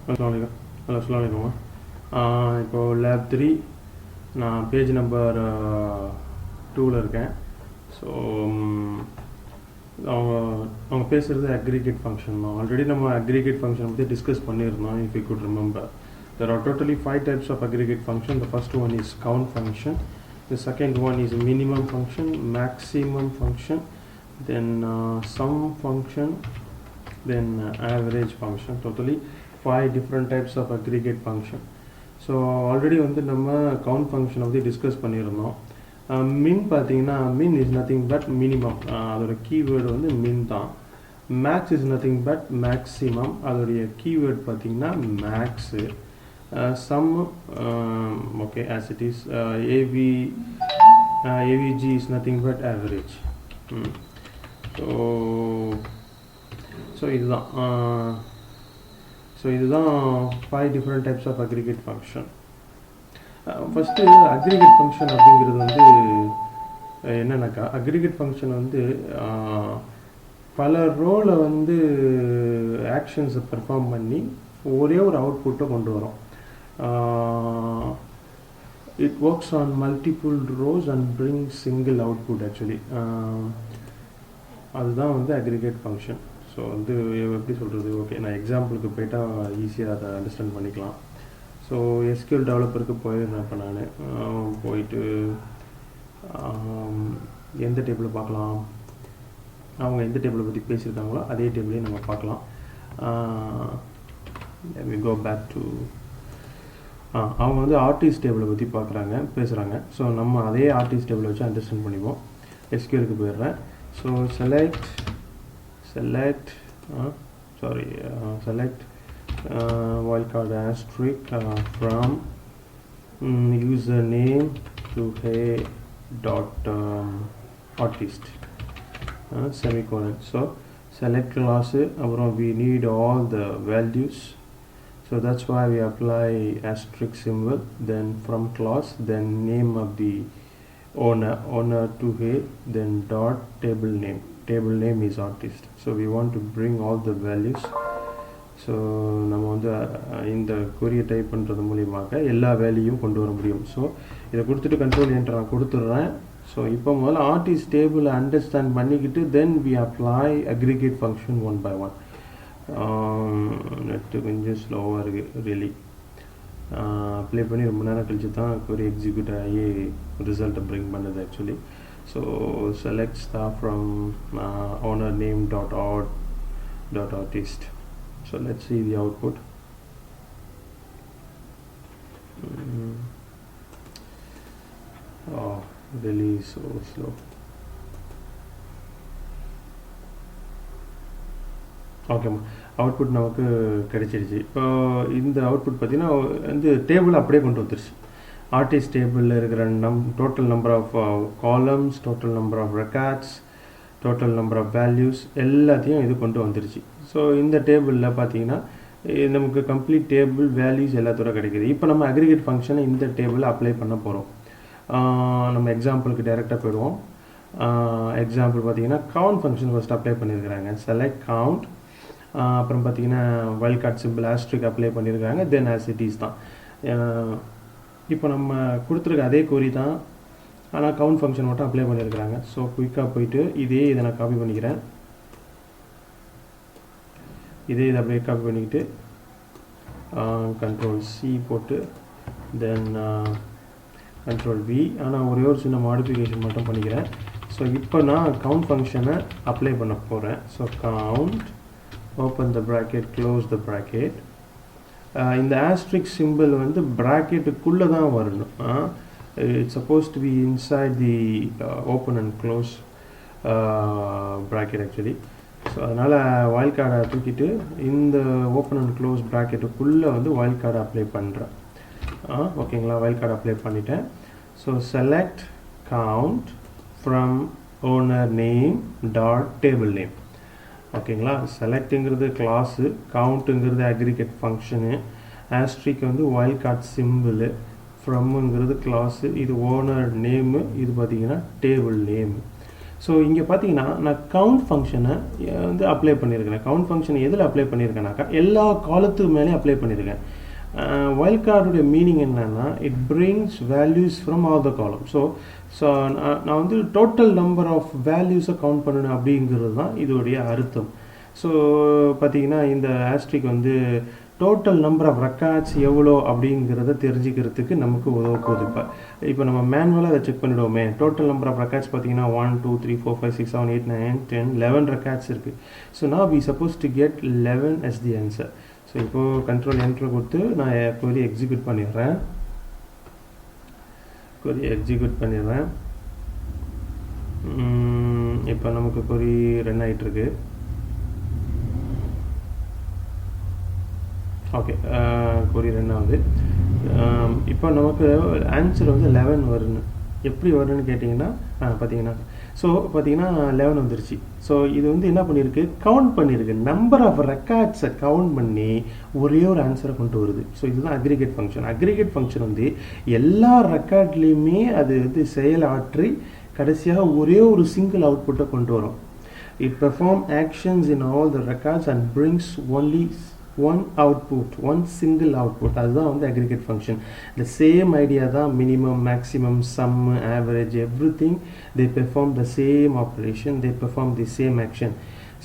Hello அஸ்ஸலாமு இப்போது lab 3 நான் பேஜ் நம்பர் 2ல் இருக்கேன். ஸோ அவங்க பேசுகிறது அக்ரிகேட் ஃபங்க்ஷன் தான். ஆல்ரெடி நம்ம அக்ரிகேட் ஃபங்க்ஷன் பற்றி டிஸ்கஸ் பண்ணியிருந்தோம். If you good remember, there are totally 5 types of aggregate function. The first one is count function, the second one is minimum function, maximum function, then sum function, then average function. Totally 5 different types of aggregate function. So already வந்து நம்ம count function பற்றி discuss பண்ணியிருந்தோம். min பார்த்தீங்கன்னா min is nothing but minimum, அதோட keyword வந்து min தான். max is nothing but maximum, அதோடைய keyword பார்த்தீங்கன்னா max. Sum, okay, as it is. AVG is nothing but average. So இதுதான் 5 different types of aggregate function. First aggregate function அப்படிங்கிறது வந்து என்னன்னாக்கா, aggregate function வந்து பல ரோல வந்து ஆக்ஷன்ஸை பெர்ஃபார்ம் பண்ணி ஒரே ஒரு அவுட்புட்டை கொண்டு வரும். It works on multiple rows and brings single output actually. அதுதான் வந்து aggregate function. ஸோ வந்து எப்படி சொல்கிறது, ஓகே நான் எக்ஸாம்பிளுக்கு போயிட்டால் ஈஸியாக அதை அண்டர்ஸ்டாண்ட் பண்ணிக்கலாம். ஸோ எஸ்கியூஎல் டெவலப்பருக்கு போயிடுறேன். இப்போ நான் போயிட்டு எந்த டேபிளை பார்க்கலாம், அவங்க எந்த டேபிளை பற்றி பேசியிருக்காங்களோ அதே டேபிளையும் நம்ம பார்க்கலாம். we go back to அவங்க வந்து ஆர்டிஸ்ட் டேபிளை பற்றி பேசுகிறாங்க. ஸோ நம்ம அதே ஆர்டிஸ்ட் டேபிளை வச்சு அண்டர்ஸ்டாண்ட் பண்ணிப்போம். எஸ்கியூஎலுக்கு போயிடுறேன். So select wildcard asterisk from username to hey.artist semicolon. So select class, we need all the values, so that's why we apply asterisk symbol, then from class, then name of the owner to hey, then dot table name is artist. So we want to bring all the values. So நம்ம வந்து இந்த கொரியை type பண்ணுறது மூலியமாக எல்லா வேல்யூயும் கொண்டு வர முடியும். So இதை கொடுத்துட்டு கண்ட்ரோல் என்டர் நான் கொடுத்துட்றேன். ஸோ இப்போ முதல்ல ஆர்டிஸ்ட் டேபிளை அண்டர்ஸ்டாண்ட் பண்ணிக்கிட்டு then we apply aggregate function one by one. Net கொஞ்சம் ஸ்லோவாக இருக்குது ரியலி. அப்ளை பண்ணி ரொம்ப நேரம் கழிச்சு தான் கொரி எக்ஸிக்யூட் ஆகி ரிசல்ட்டை ப்ரிங் பண்ணுது actually. So select star from owner name dot artist. So let's see the output. Oh, really so slow. ஓகேம்மா, அவுட்புட் நமக்கு கிடைச்சிருச்சு. இப்போ இந்த அவுட்புட் பார்த்தீங்கன்னா வந்து டேபிள் அப்படியே கொண்டு வந்துருச்சு. ஆர்டிஸ்ட் டேபிளில் இருக்கிற total number of columns, total number of records, total number of values எல்லாத்தையும் இது கொண்டு வந்துருச்சு. ஸோ இந்த டேபிளில் பார்த்தீங்கன்னா நமக்கு கம்ப்ளீட் டேபிள் வேல்யூஸ் எல்லாத்தோட கிடைக்கிது. இப்போ நம்ம அக்ரிகேட் ஃபங்க்ஷனை இந்த டேபிளில் அப்ளை பண்ண போகிறோம். நம்ம எக்ஸாம்பிளுக்கு டைரெக்டாக போயிடுவோம். எக்ஸாம்பிள் பார்த்தீங்கன்னா கவுண்ட் ஃபங்க்ஷன் ஃபஸ்ட் அப்ளை பண்ணியிருக்கிறாங்க. செலக்ட் கவுண்ட், அப்புறம் பார்த்தீங்கன்னா வைல்ட் சிம்பிள் ஆஸ்ட்ரிக் அப்ளை பண்ணியிருக்காங்க. தென் ஆஸ் இட் இஸ் தான். இப்போ நம்ம கொடுத்துருக்க அதே கொரி தான், ஆனால் கவுண்ட் ஃபங்க்ஷன் மட்டும் அப்ளை பண்ணியிருக்கிறாங்க. ஸோ குயிக்காக போயிட்டு இதை நான் காப்பி பண்ணிக்கிறேன். இதை அப்படியே காப்பி பண்ணிக்கிட்டு கண்ட்ரோல் சி போட்டு தென் கண்ட்ரோல் வி. ஆனால் ஒரே ஒரு சின்ன மாடிஃபிகேஷன் மட்டும் பண்ணிக்கிறேன். ஸோ இப்போ நான் கவுண்ட் ஃபங்க்ஷனை அப்ளை பண்ண போகிறேன். So count, open the bracket, close the bracket. இந்த ஆஸ்ட்ரிக் சிம்பிள் வந்து ப்ராக்கெட்டுக்குள்ளே தான் வரணும். It's supposed to be inside the open and close bracket actually. So அதனால் வைல்ட் கார்டை தூக்கிட்டு இந்த ஓப்பன் அண்ட் க்ளோஸ் ப்ராக்கெட்டுக்குள்ளே வந்து வைல்ட் கார்டை அப்ளை பண்ணுறேன். ஓகேங்களா, வைல்ட் கார்டு அப்ளை பண்ணிட்டேன். So select count from owner name dot table name. ஓகேங்களா, செலக்ட்டுங்கிறது கிளாஸு, கவுண்ட்டுங்கிறது அக்ரிகேட் ஃபங்க்ஷனு, ஆஸ்ட்ரிக் வந்து வைல்ட் கார்டு சிம்பிளு, ஃப்ரம்ங்கிறது கிளாஸு, இது ஓனர் நேமு, இது பார்த்திங்கன்னா டேபிள் நேமு. ஸோ இங்கே பார்த்தீங்கன்னா நான் கவுண்ட் ஃபங்க்ஷனை வந்து அப்ளை பண்ணியிருக்கிறேன். கவுண்ட் ஃபங்க்ஷனை எதில் அப்ளை பண்ணியிருக்கேனாக்கா எல்லா காலத்துக்கு மேலேயும் அப்ளை பண்ணியிருக்கேன். வைல்ட் கார்டுடைய மீனிங் என்னென்னா it brings values from all the காலம். ஸோ நான் வந்து டோட்டல் நம்பர் ஆஃப் வேல்யூஸை கவுண்ட் பண்ணணும் அப்படிங்கிறது தான் இதோடைய அர்த்தம். ஸோ பார்த்தீங்கன்னா இந்த ஆஸ்ட்ரிக் வந்து டோட்டல் நம்பர் ஆஃப் ரெக்கார்ட்ஸ் எவ்வளோ அப்படிங்கிறத தெரிஞ்சுக்கிறதுக்கு நமக்கு உதவ போகுது. இப்போ நம்ம மேனுவலாக அதை செக் பண்ணிவிடுவோமே. டோட்டல் நம்பர் ஆஃப் ரெக்கார்ட்ஸ் பார்த்தீங்கன்னா 1 2 3 4 5 6 7 8 9 10 11 ரெக்கார்ட்ஸ் இருக்குது. ஸோ நான் we suppose to get 11 as the answer. So இப்போது கண்ட்ரோல் என்ட்ரு கொடுத்து நான் query எக்ஸிக்யூட் பண்ணிடுறேன். இப்போ நமக்கு query ரன் ஆகிட்டுருக்கு. ஓகே, query ரன் ஆகுது. இப்போ நமக்கு ஆன்சர் வந்து 11 வருன்னு. எப்படி வரும்னு கேட்டிங்கன்னா பார்த்தீங்கன்னா 11 வந்துருச்சு. ஸோ இது வந்து என்ன பண்ணியிருக்கு, கவுண்ட் பண்ணியிருக்கு. நம்பர் ஆஃப் ரெக்கார்ட்ஸை கவுண்ட் பண்ணி ஒரே ஒரு ஆன்சரை கொண்டு வருது. ஸோ இதுதான் அக்ரிகேட் ஃபங்க்ஷன். அக்ரிகேட் ஃபங்க்ஷன் வந்து எல்லா ரெக்கார்ட்லேயுமே அது வந்து செயலாற்றி கடைசியாக ஒரே ஒரு சிங்கிள் அவுட்புட்டை கொண்டு வரும். It perform actions in all the records and brings only one output, one single output. அதுதான் வந்து aggregate function. The same idea தான் minimum, maximum, sum, average, everything they perform the same operation, they perform the same action.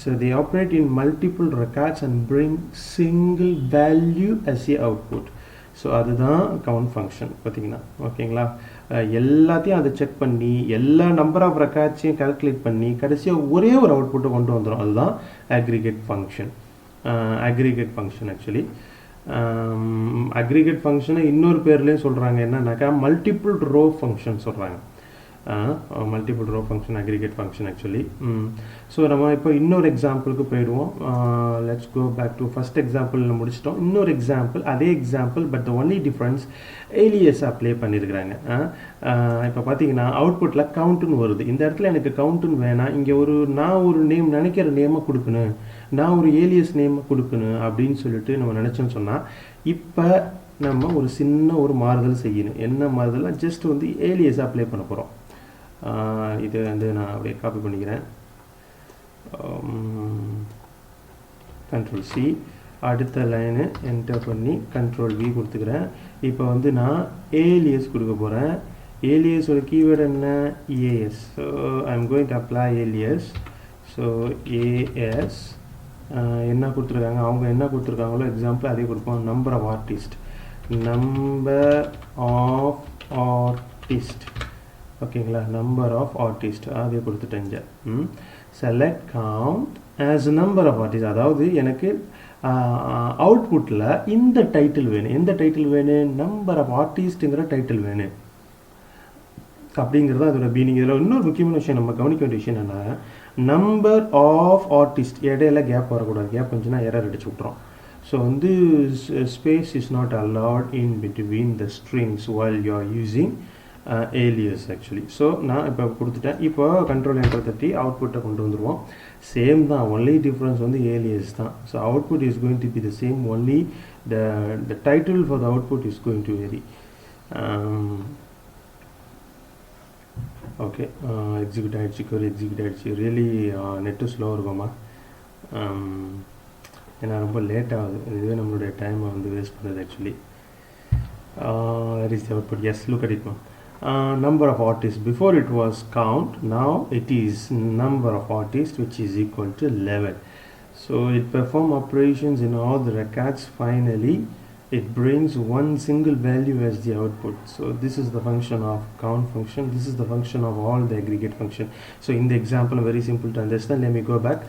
So they operate in multiple records and bring single value as a output. So அதுதான் count function. பார்த்தீங்கன்னா ஓகேங்களா, எல்லாத்தையும் அதை check பண்ணி எல்லா number of ரெக்கார்ட்ஸையும் calculate பண்ணி கடைசியாக ஒரே ஒரு அவுட்புட்டை கொண்டு வந்துடும். அதுதான் aggregate function. aggregate function actually aggregate function இன்னொரு பேர்லேயும் சொல்கிறாங்க. என்னன்னாக்கா மல்டிபிள் ரோ ஃபங்க்ஷன் சொல்கிறாங்க. Multiple row function aggregate function actually. So நம்ம இப்போ இன்னொரு எக்ஸாம்பிளுக்கு போயிடுவோம். Let's go back to first எக்ஸாம்பிளில் முடிச்சிட்டோம். இன்னொரு எக்ஸாம்பிள், அதே example, but the only difference alias apply பண்ணியிருக்கிறாங்க. இப்போ பார்த்தீங்கன்னா அவுட்புட்டில் கவுண்ட்டுன்னு வருது. இந்த இடத்துல எனக்கு கவுண்ட்டுன்னு வேணாம், இங்கே நான் ஒரு நேம் நினைக்கிற நேமை கொடுக்கணும், நான் ஒரு ஏலியஸ் நேமை கொடுக்கணும் அப்படின்னு சொல்லிட்டு நம்ம நினச்சோன்னு சொன்னால் இப்போ நம்ம ஒரு சின்ன ஒரு மாறுதல் செய்யணும். என்ன மாறுதல்னா ஜஸ்ட் வந்து ஏலியஸ் அப்ளை பண்ண போகிறோம். இது வந்து நான் அப்படியே காப்பி பண்ணிக்கிறேன். Ctrl+C, அடுத்த லைனு என்டர் பண்ணி Ctrl+V கொடுத்துக்கிறேன். இப்போ வந்து நான் ஏலியஸ் கொடுக்க போகிறேன். ஏலியஸோட கீவேர்டு என்ன, AS. So I am going to apply alias. So AS என்ன கொடுத்துருக்காங்க, அவங்க என்ன கொடுத்துருக்காங்களோ எக்ஸாம்பிள் அதே கொடுப்போம். நம்பர் ஆஃப் ஆர்டிஸ்ட், ஓகேங்களா, நம்பர் ஆஃப் ஆர்டிஸ்ட் அதே கொடுத்துட்டேங்க. Select count as number of artist. அதாவது எனக்கு அவுட்புட்டில் இந்த டைட்டில் வேணும். எந்த டைட்டில் வேணும், நம்பர் ஆஃப் ஆர்டிஸ்ட்டுங்கிற டைட்டில் வேணும் அப்படிங்கிறது அதோட மீனிங். இதில் இன்னொரு முக்கியமான விஷயம் நம்ம கவனிக்க வேண்டிய விஷயம் என்னென்னா, நம்பர் ஆஃப் ஆர்டிஸ்ட் இடையில கேப் வரக்கூடாது. கேப் வந்துச்சுன்னா எரர் அடிச்சு விட்றோம். ஸோ வந்து space is not allowed in between the strings while you are using alias actually. So நான் இப்போ கொடுத்துட்டேன். இப்போ கண்ட்ரோல் என்டர் தட்டி அவுட்புட்டை கொண்டு வந்துடுவோம். சேம் தான், ஒன்லி டிஃப்ரென்ஸ் வந்து ஏலியஸ் தான். So output is going to be the same, only the title for the output is going to vary. Okay, execute ஆகிடுச்சு, query எக்ஸிக்யூட் ஆகிடுச்சு. ரியலி நெட்டு ஸ்லோவாக இருக்குமா, ஏன்னா ரொம்ப லேட் ஆகுது. இதுவே நம்மளுடைய டைமை வந்து வேஸ்ட் பண்ணுறது actually. that is the output. Yes, look at it now. Number of artists, before it was count, now it is number of artists, which is equal to 11. So it perform operations in all the records. Finally it brings one single value as the output. So this is the function of count function, this is the function of all the aggregate function. So in the example, very simple to understand. Let me go back.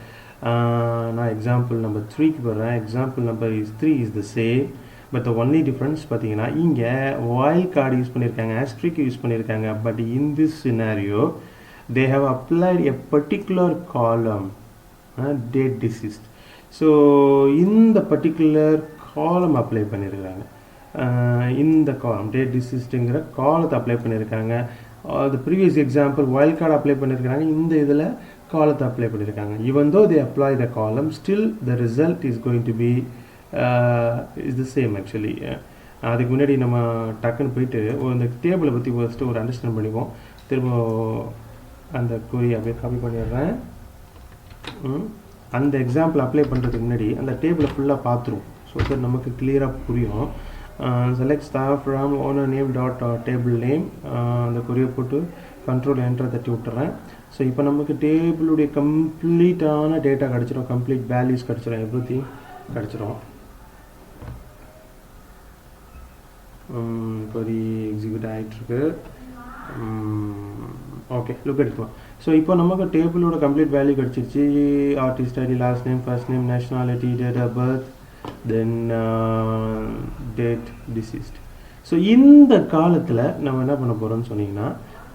Now example number 3 க்கு வரேன். example number 3 is the same, but the only difference பார்த்தீங்கன்னா இங்கே while card use பண்ணியிருக்காங்க, asterisk use பண்ணியிருக்காங்க. but in this scenario they have applied a particular column, date deceased. so இந்த particular column apply பண்ணியிருக்காங்க. இந்த காலம் டேட் டிசிஸ்ட்டுங்கிற காலத்தை apply பண்ணியிருக்காங்க. the previous example while card apply பண்ணியிருக்காங்க, இந்த இதில் காலத்தை அப்ளை பண்ணியிருக்காங்க. even though they apply the column, still the result is going to be is the same actually. அதுக்கு முன்னாடி நம்ம டக்குன்னு போயிட்டு இந்த டேபிளை பற்றி ஃபஸ்ட்டு ஒரு அண்டர்ஸ்டாண்ட் பண்ணிப்போம். திரும்ப அந்த query அப்படியே காப்பி பண்ணிடுறேன். அந்த எக்ஸாம்பிள் அப்ளை பண்ணுறதுக்கு முன்னாடி அந்த டேபிளை ஃபுல்லாக பார்த்துருவோம். ஸோ தட் நமக்கு கிளியராக புரியும். Select staff from owner name dot table name, அந்த கொரியை போட்டு கண்ட்ரோல் என்டர் தட்டி விட்டுறேன். ஸோ இப்போ நமக்கு டேபிளுடைய கம்ப்ளீட்டான டேட்டா கிடச்சிரும், கம்ப்ளீட் வேல்யூஸ் கிடச்சிரும், எவ்ரிதிங் கிடச்சிரும். கொரி எக்ஸிக்யூட் ஆகிட்டுருக்கு. ஓகே, லுக் எடுத்துவோம். ஸோ இப்போ நமக்கு டேபிளோட கம்ப்ளீட் வேல்யூ கிடச்சிருச்சு. Artist ID, last name, first name, nationality, date of birth, then date deceased. So இந்த காலத்தில் நம்ம என்ன பண்ண போகிறோம்னு சொன்னீங்கன்னா,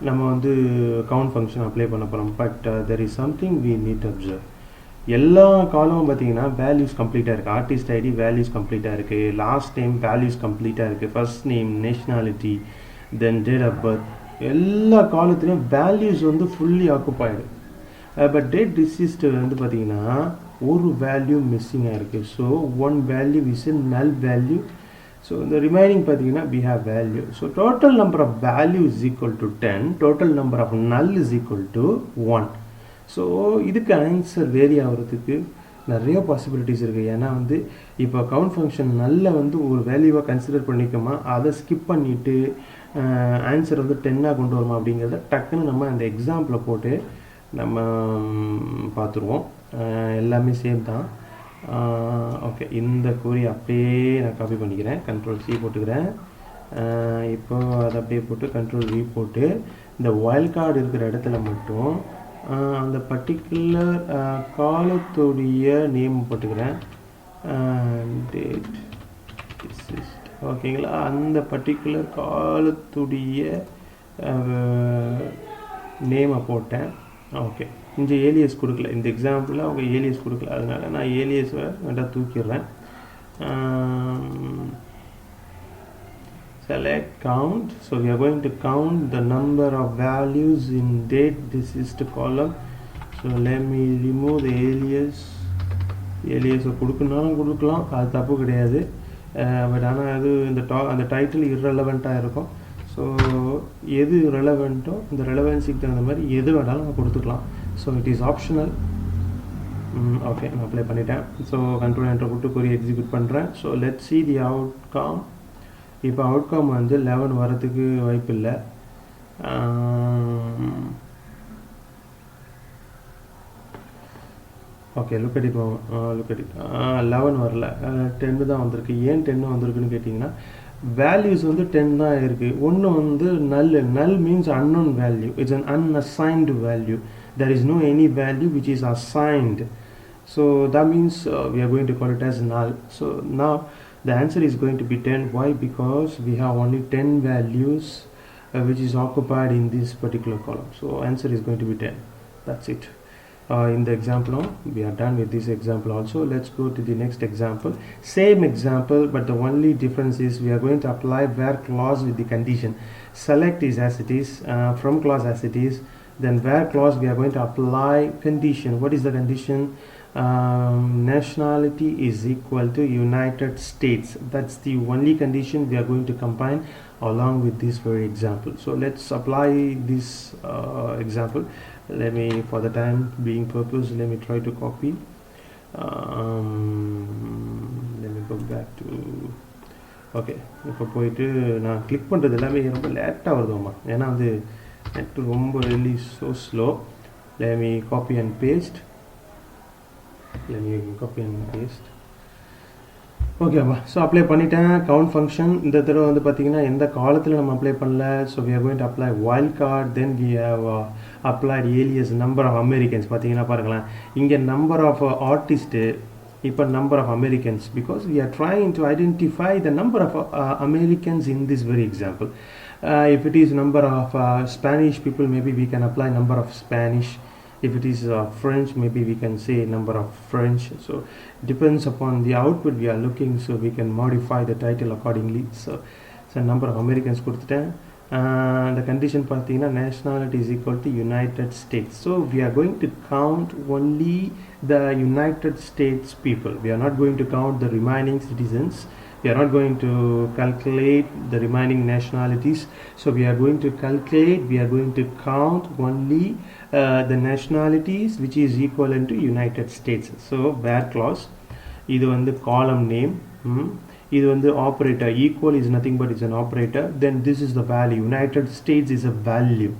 நம்ம வந்து கவுண்ட் ஃபங்க்ஷன் அப்ளை பண்ண போகிறோம். But there is something we need to observe. எல்லா காலமும் பார்த்தீங்கன்னா வேல்யூஸ் கம்ப்ளீட்டாக இருக்குது. ஆர்டிஸ்ட் ஐடி வேல்யூஸ் கம்ப்ளீட்டாக இருக்குது, லாஸ்ட் நேம் வேல்யூஸ் கம்ப்ளீட்டாக இருக்குது, first name, nationality, then date of birth, எல்லா காலத்துலேயும் வேல்யூஸ் வந்து fully occupied. But date deceased வந்து பார்த்தீங்கன்னா ஒரு வேல்யூ மிஸ்ஸிங்காக இருக்குது. So one value is a null value. So இந்த ரிமைனிங் பார்த்தீங்கன்னா we have value. So total number of value is equal to 10, total number of null is equal to 1. So இதுக்கு answer vary ஆகிறதுக்கு நிறைய possibilities இருக்குது. ஏன்னா வந்து இப்போ count function நல்ல வந்து ஒரு வேல்யூவாக கன்சிடர் பண்ணிக்கோமா, அதை ஸ்கிப் பண்ணிவிட்டு ஆன்சர் வந்து 10ஆக கொண்டு வருமா அப்படிங்கிறத டக்குன்னு நம்ம அந்த எக்ஸாம்பிளை போட்டு நம்ம பார்த்துருவோம். எல்லாமே சேம் தான். ஓகே, இந்த query அப்படியே நான் காப்பி பண்ணிக்கிறேன், கண்ட்ரோல் C போட்டுக்கிறேன். இப்போ அதை அப்படியே போட்டு கண்ட்ரோல் V போட்டு இந்த வைல்ட் கார்டு இருக்கிற இடத்துல மட்டும் அந்த பர்டிகுலர் காலத்துடைய நேம் போட்டுக்கிறேன். டேட் டிசீஸ்ட், ஓகேங்களா? அந்த பர்டிகுலர் காலத்துடைய நேமை போட்டேன். ஓகே, இங்கே ஏலியஸ் கொடுக்கல, இந்த எக்ஸாம்பிளில் அவங்க ஏலியஸ் கொடுக்கல, அதனால் நான் ஏலியஸை வேண்டாம் தூக்கிடுறேன். Select count. So we are going to count the number of values in date deceased column. So let me remove the alias. ஏலியஸை கொடுக்கணுன்னாலும் கொடுக்கலாம், அது தப்பு கிடையாது. பட் ஆனால் அது அந்த டைட்டில் இர்ரெலவெண்ட்டாக இருக்கும். ஸோ எது ரெலவெண்ட்டோ அந்த ரெலவென்சிக்கு தகுந்த மாதிரி எது வேணாலும் நம்ம கொடுத்துக்கலாம். So it is optional. Okay, நான் அப்ளை பண்ணிட்டேன். ஸோ கண்ட்ரோல் என்டர் போட்டு query எக்ஸிக்யூட் பண்ணுறேன். So let see the outcome. இப்போ அவுட்கம் வந்து 11 வரத்துக்கு வாய்ப்பு இல்லை. Okay, look at it. 11 வரல, 10 தான் வந்திருக்கு. ஏன் 10 வந்திருக்குன்னு கேட்டிங்கன்னா, வேல்யூஸ் வந்து 10 தான் இருக்குது. ஒன்று வந்து நல் means unknown value. It's an unassigned value. There is no any value which is assigned. So that means we are going to call it as null. So now the answer is going to be 10. Why? Because we have only 10 values which is occupied in this particular column. So answer is going to be 10. That's it. In the example, we are done with this example also. Let's go to the next example. Same example, but the only difference is we are going to apply where clause with the condition. Select is as it is, from clause as it is. Then where clause we are going to apply condition. What is the condition? Nationality is equal to United States. That's the only condition we are going to combine along with this very example. So let's apply this example. Let me, for the time being purpose, let me try to copy. Let me go back to okay. இப்போ போயிட்டு நான் click பண்ணுறது எல்லாமே ரொம்ப லேட்டாக வருதுமா, ஏன்னா வந்து net ரொம்ப really so slow. Let me copy and paste. ஓகேப்பா. ஸோ அப்ளை பண்ணிட்டேன் கவுண்ட் ஃபங்க்ஷன். இந்த தடவை வந்து பார்த்தீங்கன்னா எந்த காலத்தில் நம்ம அப்ளை பண்ணல. So we are going to apply wild card. Then we have applied alias number of Americans. பார்த்தீங்கன்னா பாருங்களேன், இங்கே number of artists, இப்போ number of Americans, because we are trying to identify the number of Americans in this very example. If it is number of Spanish people, maybe we can apply number of Spanish. If it is French, maybe we can say number of French. So depends upon the output we are looking, so we can modify the title accordingly. So number of Americans கொடுத்துட்டேன். The condition பார்த்தீங்கன்னா nationality is equal to United States. So we are going to count only the United States people. We are not going to count the remaining citizens. We are not going to calculate the remaining nationalities. So we are going to calculate, we are going to count only the nationalities which is equivalent to United States. So where clause, இது வந்து column name, இது வந்து operator, equal is nothing but it's an operator, then this is the value. United States is a value.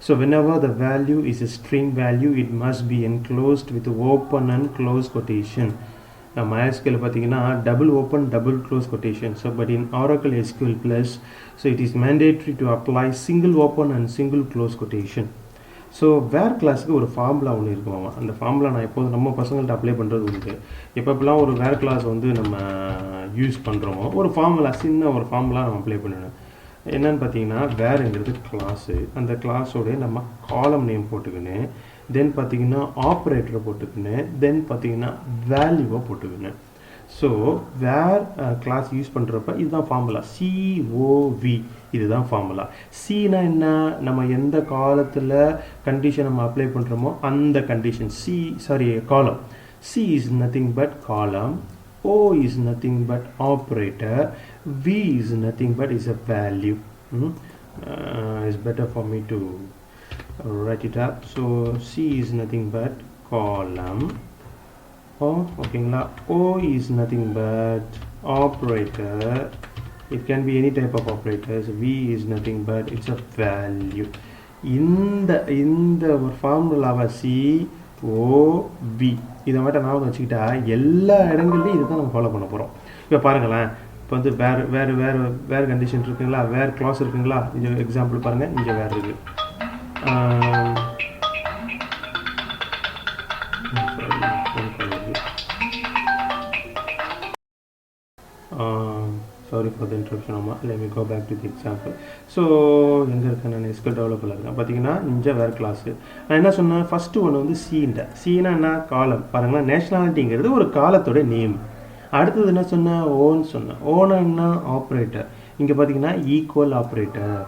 So whenever the value is a string value, it must be enclosed with open and close quotation. Now MySQL பார்த்தீங்கன்னா double open double close quotation. So but in Oracle SQL Plus, so it is mandatory to apply single open and single close quotation. So where கிளாஸுக்கு ஒரு formula ஒன்று இருக்குமாமா. அந்த formula நான் எப்போது நம்ம பசங்கள்ட்ட apply பண்ணுறது உண்டு. எப்பப்பெல்லாம் ஒரு வேர் கிளாஸ் வந்து நம்ம யூஸ் பண்ணுறோமோ ஒரு ஃபார்முலா, சின்ன ஒரு ஃபார்முலா நம்ம அப்ளை பண்ணணும். என்னன்னு பார்த்தீங்கன்னா வேறுங்கிறது கிளாஸு, அந்த கிளாஸோடைய நம்ம காலம் நேம் போட்டுக்கின்னு, தென் பார்த்தீங்கன்னா ஆப்ரேட்டரை போட்டுக்கின்னு, தென் பார்த்தீங்கன்னா வேல்யூவை போட்டுக்கின்னு. ஸோ வேர் கிளாஸ் யூஸ் பண்ணுறப்ப இதுதான் ஃபார்முலா, சிஓவி, இதுதான் ஃபார்முலா. சினா என்ன, நம்ம எந்த காலத்தில் கண்டிஷன் நம்ம அப்ளை பண்ணுறோமோ அந்த கண்டிஷன். காலம். சி இஸ் நத்திங் பட் காலம், O is nothing but operator, V is nothing but is a value. It's better for me to write it up. So C is nothing but column. Okay, O is nothing but operator. It can be any type of operators. V is nothing but it's a value. இந்த ஒரு ஃபார்முலாவை COV இதை மட்டும் நான் வச்சுக்கிட்டா எல்லா இடங்கள்லையும் இதுதான் நம்ம ஃபாலோ பண்ண போகிறோம். இப்போ பாருங்களேன், இப்போ வந்து வேறு கண்டிஷன் இருக்குங்களா, வேறு கிளாஸ் இருக்குங்களா. இங்கே எக்ஸாம்பிள் பாருங்கள், இங்கே வேறு இருக்குது. Sorry for the interruption. Let me go back to the example. So எங்கே இருக்கேன், நான் SQL டெவலப்பரில் இருக்கேன். பார்த்தீங்கன்னா இங்கே வேறு கிளாஸு. நான் என்ன சொன்னேன், ஃபஸ்ட்டு ஒன்று வந்து சீனா என்ன, காலம். பாருங்களேன், நேஷ்னாலிட்டிங்கிறது ஒரு காலத்தோட நேம். அடுத்தது என்ன சொன்னேன், ஓன்னு சொன்னேன். ஓனா என்ன, ஆப்ரேட்டர். இங்கே பார்த்தீங்கன்னா ஈக்குவல் ஆப்ரேட்டர்.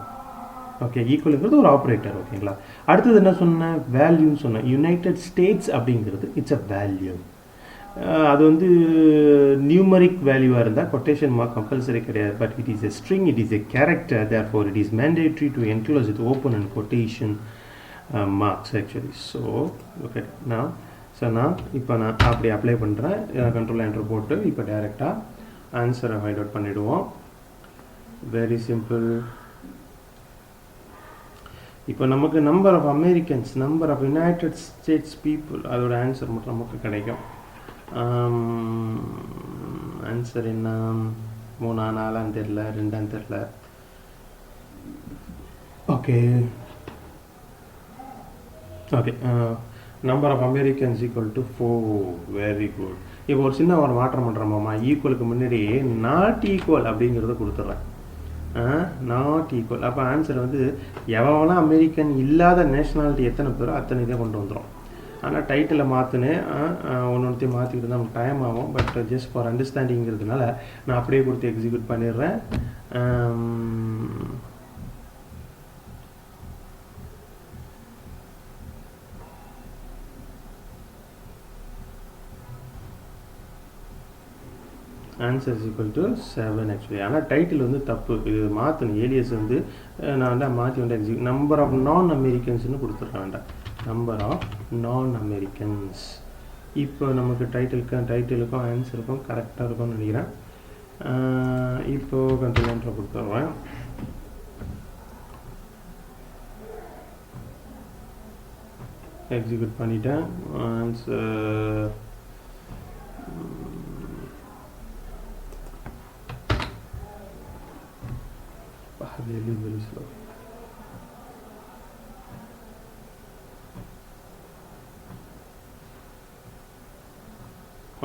ஓகே, ஈக்குவலுங்கிறது ஒரு ஆப்ரேட்டர். ஓகேங்களா. அடுத்தது என்ன சொன்னேன், வேல்யூன்னு சொன்னேன். யுனைடெட் ஸ்டேட்ஸ் அப்படிங்கிறது இட்ஸ் அ வேல்யூ. அது வந்து நியூமரிக் வேல்யூவாக இருந்தால் கொட்டேஷன் மார்க் கம்பல்சரி கிடையாது. But it is a string, it is a character, therefore it is mandatory to enclose with open and quotation marks actually. So okay, நான் அப்படி apply பண்ணுறேன். Control enter போட்டு இப்போ டைரெக்டாக ஆன்சரை ஃபைண்ட் அவுட் பண்ணிவிடுவோம். Very simple. இப்போ நமக்கு number of Americans, number of United States people, அதோட ஆன்சர் மட்டும் நமக்கு கிடைக்கும். ஆன்சர் என்ன, 3 4 தெரியல, 2 தெரியல. Okay number of Americans equal to 4. Very good. இப்போ ஒரு சின்ன ஒரு மாற்றம் பண்ணுறோமாம்மா. ஈக்குவலுக்கு முன்னாடி நாட் ஈக்குவல் அப்படிங்கிறத கொடுத்துட்றேன். Not equal. அப்போ ஆன்சர் வந்து எவனா அமெரிக்கன் இல்லாத நேஷ்னாலிட்டி எத்தனை பேரோ அத்தனை இதை கொண்டு வந்துடும். ஆனால் டைட்டிலை மாற்றினேன், ஒன்றுத்தையும் மாற்றிக்கிட்டு தான் நமக்கு டைம் ஆகும். பட் ஜஸ்ட் ஃபார் அண்டர்ஸ்டாண்டிங்கிறதுனால நான் அப்படியே கொடுத்து எக்ஸிக்யூட் பண்ணிடுறேன். Answer is equal to 7 actually. ஆனால் டைட்டில் வந்து தப்பு, இது மாற்றணும். ஏலியஸ் வந்து நான் வந்து மாற்றி வந்து நம்பர் ஆஃப் நான் அமெரிக்கன்ஸ்னு கொடுத்துட்றேன். வேண்டாம், நம்பர் ஆஃப் நான் அமெரிக்கன்ஸ். இப்போ நமக்கு டைட்டிலுக்கும் ஆன்சருக்கும் கரெக்டாக இருக்கும்னு நினைக்கிறேன். இப்போது கண்ட்ரோல் கொடுத்துருவேன். எக்ஸிக்யூட் பண்ணிட்டேன். Answer very slow.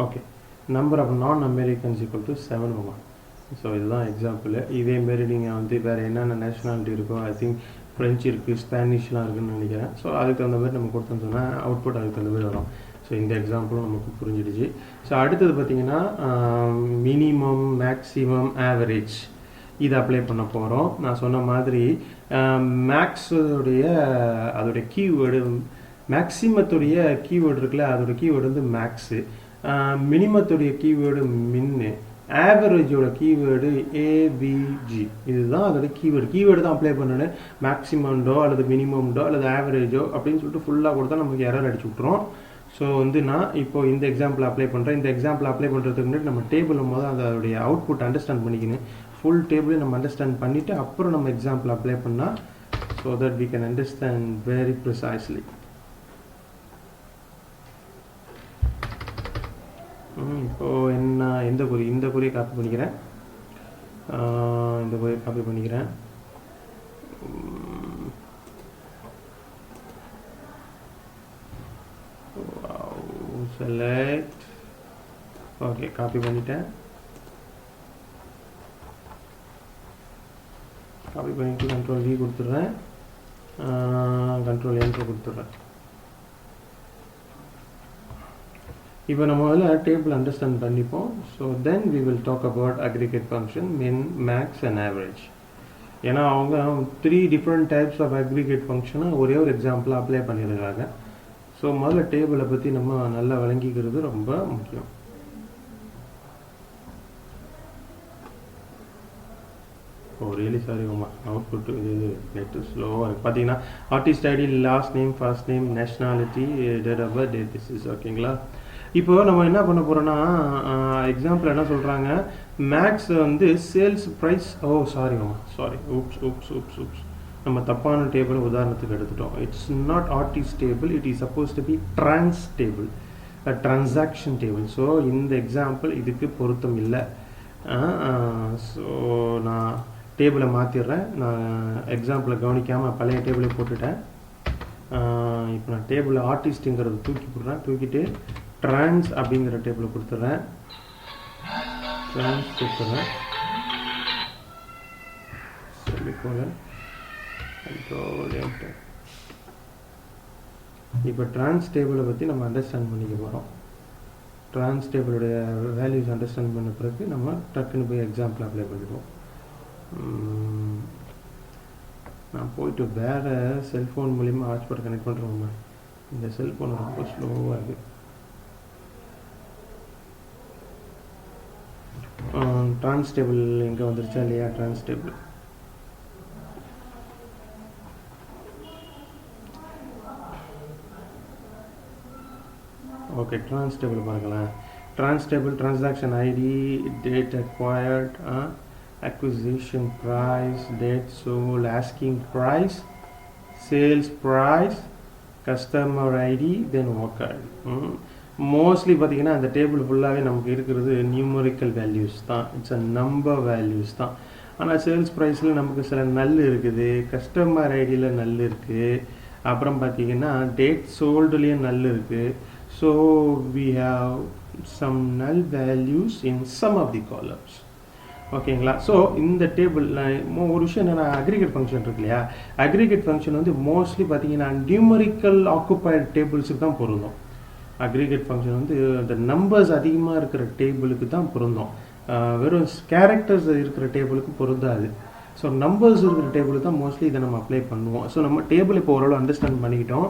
Okay, number of non-Americans equal to 7. So இதுதான் எக்ஸாம்பிள். இதேமாரி நீங்கள் வந்து வேறு என்னென்ன நேஷ்னாலிட்டி இருக்கோ, ஐ திங்க் ஃப்ரெஞ்சு இருக்குது, ஸ்பானிஷ்லாம் இருக்குதுன்னு நினைக்கிறேன். ஸோ அதுக்கு தகுந்த மாதிரி நம்ம கொடுத்தோம்னு சொன்னால் அவுட்புட் அதுக்கு தகுந்த மாதிரி வரும். ஸோ இந்த எக்ஸாம்பிளும் நமக்கு புரிஞ்சிடுச்சு. ஸோ அடுத்தது பார்த்திங்கன்னா மினிமம், மேக்ஸிமம், ஆவரேஜ் இதை அப்ளை பண்ண போகிறோம். நான் சொன்ன மாதிரி அதோடைய கீவேர்டு, மேக்ஸிமத்துடைய கீவேர்டு இருக்குல்ல, அதோட கீவேர்டு வந்து மேக்ஸு, மினிமத்துடைய கீவேர்டு மின்னு, ஆவரேஜோட கீவேர்டு ஏபிஜி, இதுதான் அதோட கீவேர்டு தான் அப்ளை பண்ணணும். மேக்ஸிமம்டோ அல்லது மினிமம்டோ அல்லது ஆவரேஜோ அப்படின்னு சொல்லிட்டு ஃபுல்லாக கொடுத்தா நமக்கு எரர் அடிச்சு விட்ருவோம். ஸோ வந்து நான் இப்போ இந்த எக்ஸாம்பிள் அப்ளை பண்ணுறேன். இந்த எக்ஸாம்பிள் அப்ளை பண்ணுறதுக்கு முன்னாடி நம்ம டேபிள் போது அதோடைய அவுட்புட் அண்டர்ஸ்டாண்ட் பண்ணிக்கணும். ஃபுல் டேபிளையும் நம்ம அண்டர்ஸ்டாண்ட் பண்ணிவிட்டு அப்புறம் நம்ம எக்ஸாம்பிள் அப்ளை பண்ணால் so that we can understand very precisely. இப்போது இந்த குறியை காப்பி பண்ணிக்கிறேன். இந்த குறியை காப்பி பண்ணிக்கிறேன். செலக்ட், ஓகே, காப்பி பண்ணிட்டேன். காப்பி பண்ணிட்டு கண்ட்ரோல் V கொடுத்துட்றேன், கண்ட்ரோல் Enter கொடுத்துட்றேன். இப்போ நம்ம முதல்ல டேபிள் அண்டர்ஸ்டாண்ட் பண்ணிப்போம். So then we will talk about aggregate function, min, max and average. ஏன்னா அவங்க 3 டிஃப்ரெண்ட் டைப்ஸ் ஆஃப் அக்ரிகேட் ஃபங்க்ஷனை ஒரே ஒரு எக்ஸாம்பிள் அப்ளை பண்ணியிருக்காங்க. ஸோ முதல்ல டேபிளை பற்றி நம்ம நல்லா விளங்கிக்கிறது ரொம்ப முக்கியம். ரியலி சாரி உமா, அவுட்புட் இது நெட்டு ஸ்லோவாக இருக்குது. பார்த்தீங்கன்னா artist ID, last name, first name, nationality, date of birth, date, this is ஓகேங்களா. இப்போ நம்ம என்ன பண்ண போகிறோன்னா எக்ஸாம்பிள் என்ன சொல்கிறாங்க, மேக்ஸ் வந்து சேல்ஸ் ப்ரைஸ், ஊப்ஸ் நம்ம தப்பான டேபிள் உதாரணத்துக்கு எடுத்துட்டோம். It's not artist table, it is suppose to be trans table, transaction table. So இந்த எக்ஸாம்பிள் இதுக்கு பொருத்தம் இல்லை. ஸோ நான் டேபிளை மாற்றிடுறேன். நான் எக்ஸாம்பிளை கவனிக்காமல் பழைய டேபிளை போட்டுட்டேன். இப்போ நான் டேபிளில் ஆர்டிஸ்ட்டுங்கிறத தூக்கிட்டு ட்ரான்ஸ் அப்படிங்கிற டேபிளை கொடுத்துட்றேன். Semicolon, control enter. இப்போ ட்ரான்ஸ் டேபிளை பற்றி நம்ம அண்டர்ஸ்டாண்ட் பண்ணிக்க போகிறோம். ட்ரான்ஸ் டேபிளுடைய வேல்யூஸ் அண்டர்ஸ்டாண்ட் பண்ண பிறகு நம்ம டக்குன்னு போய் எக்ஸாம்பிள் அப்ளை பண்ணிடுவோம். நான் போயிட்டு வேறு செல்ஃபோன் மூலிமா ஹாட்ஸ்பாட் கனெக்ட் பண்ணுறோம். இந்த செல்ஃபோன் ரொம்ப ஸ்லோவாக இருக்குது. ட்ரான்ஸ் டேபிள் எங்கே வந்துருச்சா இல்லையா? Trans table okay. Trans table பாருங்களேன். Trans table transaction ID, date acquired, acquisition price, date sold, asking price, sales price, customer ID, then work ID. Mostly பார்த்தீங்கன்னா அந்த டேபிள் ஃபுல்லாகவே நமக்கு இருக்கிறது நியூமரிக்கல் வேல்யூஸ் தான், இட்ஸ் அ நம்பர் வேல்யூஸ் தான். ஆனால் sales ப்ரைஸில் நமக்கு சில நல் இருக்குது, கஸ்டமர் ஐடியில் நல் இருக்குது, அப்புறம் பார்த்தீங்கன்னா டேட் சோல்டுலேயும் நல் இருக்குது. So we have some null values in some of the columns. ஓகேங்களா. ஸோ இந்த டேபிள் ஒரு விஷயம் என்னென்னா, அக்ரிகேட் ஃபங்க்ஷன் இருக்கு இல்லையா, அக்ரிகேட் ஃபங்க்ஷன் வந்து மோஸ்ட்லி பார்த்தீங்கன்னா நியூமரிக்கல் ஆக்குபைடு டேபிள்ஸுக்கு தான் பொருந்தும். அக்ரிகேட் ஃபங்க்ஷன் வந்து அந்த நம்பர்ஸ் அதிகமாக இருக்கிற டேபிளுக்கு தான் பொருந்தும், வெறும் கேரக்டர்ஸ் இருக்கிற டேபிளுக்கு பொருந்தாது. ஸோ நம்பர்ஸ் இருக்கிற டேபிளுக்கு தான் மோஸ்ட்லி இதை நம்ம அப்ளை பண்ணுவோம். ஸோ நம்ம டேபிள் இப்போ ஓரளவு அண்டர்ஸ்டாண்ட் பண்ணிக்கிட்டோம்.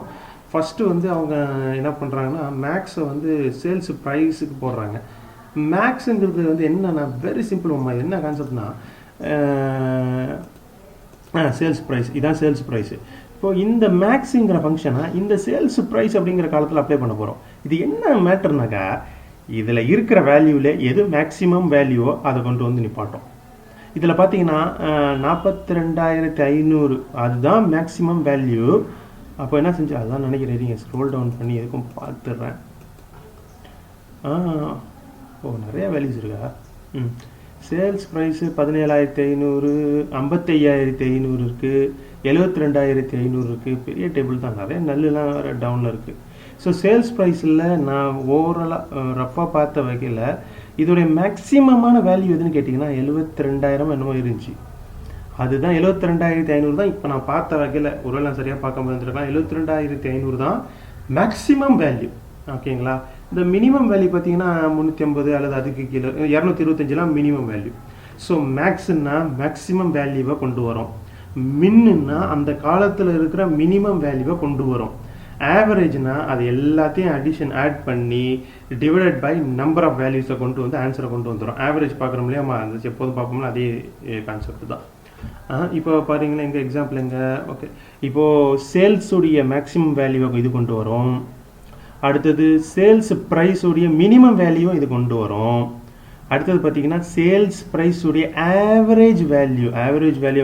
ஃபஸ்ட்டு வந்து அவங்க என்ன பண்ணுறாங்கன்னா, மேக்ஸை வந்து சேல்ஸ் ப்ரைஸுக்கு போடுறாங்க. மேக்ஸுங்கிறது வந்து என்னன்னா வெரி சிம்பிள். என்ன கான்செப்ட்னா, சேல்ஸ் ப்ரைஸ், இதான் சேல்ஸ் ப்ரைஸு. இப்போது இந்த மேக்ஸுங்கிற ஃபங்க்ஷனை இந்த சேல்ஸ் ப்ரைஸ் அப்படிங்கிற காலத்தில் அப்ளை பண்ண போகிறோம். இது என்ன மேட்டர்னாக்கா, இதில் இருக்கிற வேல்யூவில் எது மேக்ஸிமம் வேல்யூவோ அதை கொண்டு வந்து நிப்பாட்டோம். இதில் பார்த்தீங்கன்னா 42,500 அதுதான் மேக்ஸிமம் வேல்யூ. அப்போ என்ன செஞ்சு அதுதான் நினைக்கிறேன், நீங்கள் ஸ்க்ரோல் டவுன் பண்ணி எதுக்கும் பார்த்துடுறேன். நிறைய வேல்யூஸ் இருக்கா. சேல்ஸ் ப்ரைஸு 17,500, 55,500 இருக்குது, 72,500 இருக்குது. பெரிய டேபிள் தான், நிறைய நல்லுலாம் டவுனில் இருக்குது. ஸோ சேல்ஸ் ப்ரைஸில் நான் ஓவராலாக ரஃபாக பார்த்த வகையில் இதோடைய மேக்ஸிமமான வேல்யூ எதுன்னு கேட்டிங்கன்னா 72,000 என்னமோ இருந்துச்சு. அதுதான் 72,500 தான் இப்போ நான் பார்த்த வகையில். ஒருவேளை நான் சரியாக பார்க்க முடிஞ்சிருக்கலாம். 72,500 தான் மேக்ஸிமம் வேல்யூ. ஓகேங்களா. இந்த மினிமம் வேல்யூ பார்த்தீங்கன்னா 350 அல்லது அதுக்கு கீழே 225 மினிமம் வேல்யூ. ஸோ மேக்ஸ்ன்னா மேக்ஸிமம் வேல்யூவை கொண்டு வரும், மின்னுன்னா அந்த காலத்தில் இருக்கிற மினிமம் வேல்யூவை கொண்டு வரும். ஆவரேஜ்னா அது எல்லாத்தையும் அடிஷன் ஆட் பண்ணி டிவைடட் பை நம்பர் ஆஃப் வேல்யூஸை கொண்டு வந்து ஆன்சரை கொண்டு வந்துடும். ஆவரேஜ் பார்க்குறோம் இல்லையா, அந்த எப்போதும் பார்ப்போம்னா அதே கான்செப்ட் தான். இப்போ பாருங்கன்னா எங்கள் எக்ஸாம்பிள் எங்கே, ஓகே, இப்போது சேல்ஸுடைய மேக்ஸிமம் வேல்யூவை இது கொண்டு வரும். அடுத்தது சேல்ஸ் ப்ரைஸுடைய மினிமம் வேல்யூவும் இது கொண்டு வரும். அடுத்தது பார்த்தீங்கன்னா சேல்ஸ் ப்ரைஸுடைய ஆவரேஜ் வேல்யூ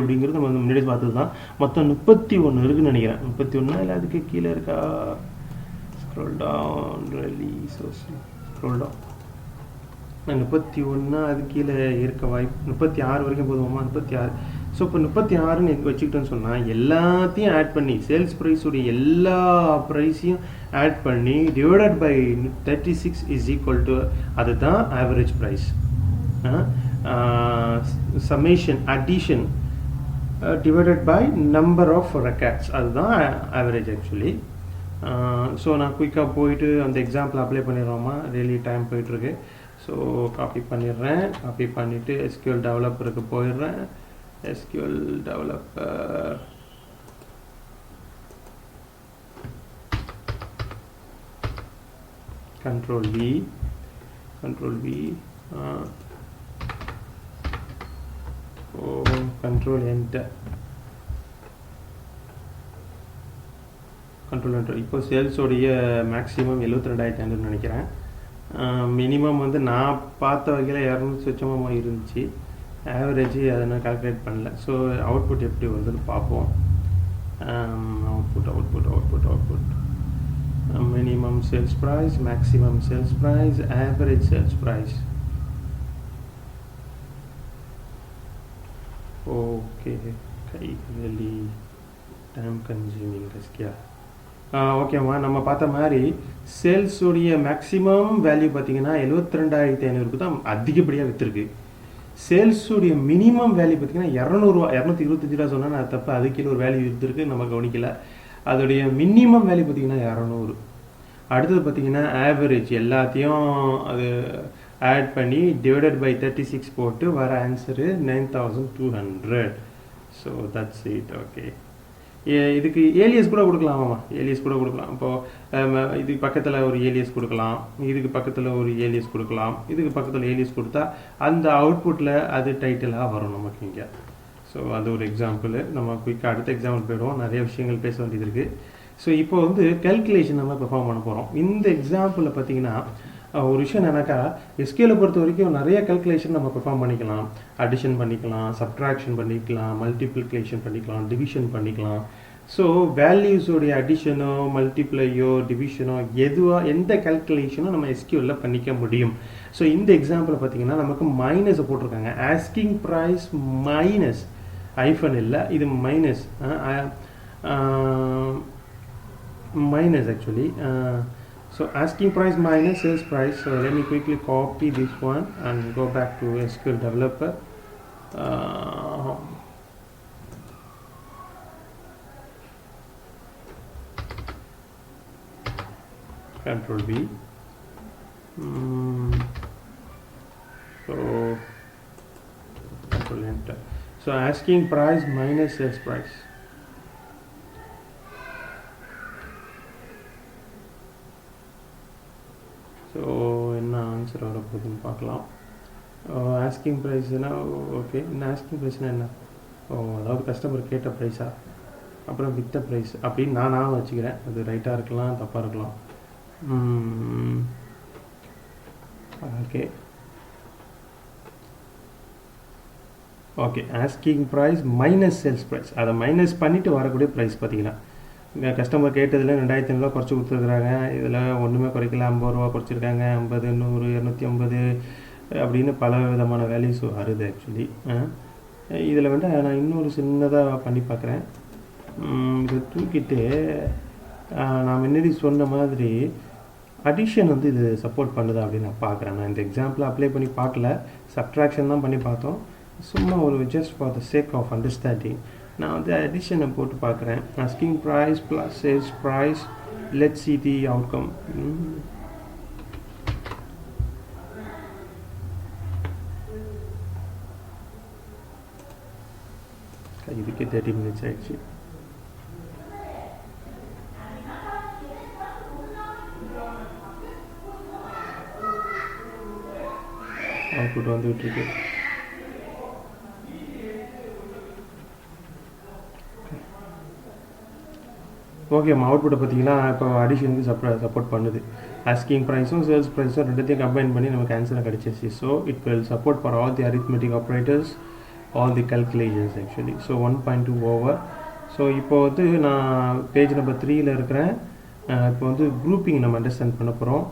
அப்படிங்கிறது நம்ம முன்னாடி பார்த்தது தான். மொத்தம் 31 இருக்குன்னு நினைக்கிறேன். 31 இல்லை அதுக்கு கீழே இருக்கா? Scroll down, scroll down. 31 அது கீழே இருக்க வாய்ப்பு, 36 வரைக்கும் போதுமா? 36. ஸோ இப்போ 36ன்னு வச்சுக்கிட்டோன்னு சொன்னால் எல்லாத்தையும் ஆட் பண்ணி சேல்ஸ் ப்ரைஸுடைய எல்லா ப்ரைஸையும் ஆட் பண்ணி divided by 36 is equal to அதுதான் average price. Summation addition divided by number of records, அதுதான் ஆவரேஜ் ஆக்சுவலி. ஸோ நான் குயிக்காக போயிட்டு அந்த எக்ஸாம்பிள் அப்ளை பண்ணிடுறோமா, டெய்லி டைம் போயிட்டுருக்கு. ஸோ காப்பி பண்ணிடுறேன். காப்பி பண்ணிவிட்டு SQL டெவலப்பருக்கு போயிடுறேன். SQL developer, Control V, Control Enter, Control Enter. இப்போ சேல்ஸோடைய மேக்ஸிமம் 72,500 நினைக்கிறேன். மினிமம் வந்து நான் பார்த்த வகையில் 200 சொச்சமாக இருந்துச்சு. ஆவரேஜ் அதை நான் கால்குலேட் பண்ணல. ஸோ அவுட்புட் எப்படி வருதுன்னு பார்ப்போம். Output minimum sales price, maximum sales price, average sales price. Okay, really time consuming கஸ்கியா. ஓகேம்மா, நம்ம பார்த்த மாதிரி சேல்ஸுடைய மேக்ஸிமம் வேல்யூ பார்த்தீங்கன்னா 72,500 தான் அதிகப்படியாக விற்றுருக்கு. சேல்ஸுடைய மினிமம் வேல்யூ பார்த்தீங்கன்னா 225 ரூபா சொன்னால் நான் தப்பு, அது கீழே ஒரு வேல்யூ இருந்திருக்கு, நம்ம கவனிக்கல. அதோடைய மினிமம் வேல்யூ பார்த்தீங்கன்னா 200. அடுத்தது பார்த்தீங்கன்னா ஆவரேஜ் எல்லாத்தையும் அது ஆட் பண்ணி டிவைடட் பை 36 போட்டு வர answer 9,200. So that's it. Okay, இதுக்கு ஏலியஸ் கூட கொடுக்கலாமாம்மா, ஏலியஸ் கூட கொடுக்கலாம். இப்போது இதுக்கு பக்கத்தில் ஒரு ஏலியஸ் கொடுக்கலாம், இதுக்கு பக்கத்தில் ஒரு ஏலியஸ் கொடுக்கலாம், இதுக்கு பக்கத்தில் ஏலியஸ் கொடுத்தா அந்த அவுட்புட்டில் அது டைட்டிலாக வரும் நமக்கு இங்கே. ஸோ அது ஒரு எக்ஸாம்பிள். நம்ம குயிக்காக அடுத்த எக்ஸாம்பிள் போயிடுவோம், நிறைய விஷயங்கள் பேச வேண்டியது இருக்குது. ஸோ இப்போ வந்து கேல்குலேஷன் நம்ம பெர்ஃபார்ம் பண்ண போகிறோம். இந்த எக்ஸாம்பிளில் பார்த்தீங்கன்னா ஒரு விஷயம் என்னன்னாக்கா, SQL பொறுத்த வரைக்கும் நிறைய கேல்குலேஷன் நம்ம பெர்ஃபார்ம் பண்ணிக்கலாம். அடிஷன் பண்ணிக்கலாம், சப்ட்ராக்ஷன் பண்ணிக்கலாம், மல்டிப்ளிகேஷன் பண்ணிக்கலாம், டிவிஷன் பண்ணிக்கலாம். ஸோ வேல்யூஸோடைய அடிஷனோ மல்டிப்ளையோ டிவிஷனோ எந்த கேல்குலேஷனோ நம்ம SQLல பண்ணிக்க முடியும். ஸோ இந்த எக்ஸாம்பிள் பார்த்தீங்கன்னா நமக்கு மைனஸை போட்டிருக்காங்க. ஆஸ்கிங் ப்ரைஸ் மைனஸ், ஐஃபன் இல்லை, இது minus actually. So asking price minus sales price. So let me quickly copy this one and go back to SQL developer. Control V. So Control Enter. So asking price minus sales price. So என்ன answer வர போகுதுன்னு பார்க்கலாம். Asking ப்ரைஸ்னா okay, இந்த asking ப்ரைஸ்னால் என்ன? அதாவது customer கேட்ட ப்ரைஸா, அப்புறம் வித்த ப்ரைஸ் அப்படின்னு நான் வச்சுக்கிறேன். அது ரைட்டாக இருக்கலாம், தப்பாக இருக்கலாம். Okay, asking price minus sales price, அதை மைனஸ் பண்ணிவிட்டு வரக்கூடிய ப்ரைஸ் பார்த்தீங்கன்னா கஸ்டமர் கேட்டதில் 2,500 குறைச்சி கொடுத்துருக்குறாங்க. இதில் ஒன்றுமே குறைக்கல, 50 ரூபா குறைச்சிருக்காங்க, 50, 100, 250 அப்படின்னு பல விதமான வேல்யூஸ் வருது ஆக்சுவலி. இதில் வந்து நான் இன்னொரு சின்னதாக பண்ணி பார்க்குறேன். இதை தூக்கிட்டு நான் முன்னாடி சொன்ன மாதிரி அடிஷன் வந்து இது சப்போர்ட் பண்ணுதா அப்படின்னு நான் பார்க்குறேன். நான் இந்த எக்ஸாம்பிள் அப்ளை பண்ணி பார்க்கல, சப்ட்ராக்ஷன் தான் பண்ணி பார்த்தோம். சும்மா ஒரு just for the sake of understanding நான் வந்து அடிஷனை போட்டு பார்க்குறேன். Asking price plus sales price, let's see the outcome. இதுக்கே 30 minutes ஆயிடுச்சு. அவுட்புட் வந்துகிட்ருக்கு. ஓகேம்மா, அவுட்புட்டை பார்த்தீங்கன்னா இப்போ அடிஷனுக்கு சப்போர்ட் பண்ணுது. ஆஸ்கிங் ப்ரைஸும் சேல்ஸ் ப்ரைஸும் ரெண்டுத்தையும் கம்பைன் பண்ணி நமக்கு ஆன்சரை கிடச்சிருச்சு. So it will support for all the arithmetic operators, all the calculations actually. So 1.2 over. So இப்போ வந்து நான் பேஜ் நம்பர் 3ல் இருக்கிறேன். இப்போ வந்து குரூப்பிங் நம்ம அண்டர்ஸ்டாண்ட் பண்ண போகிறோம்.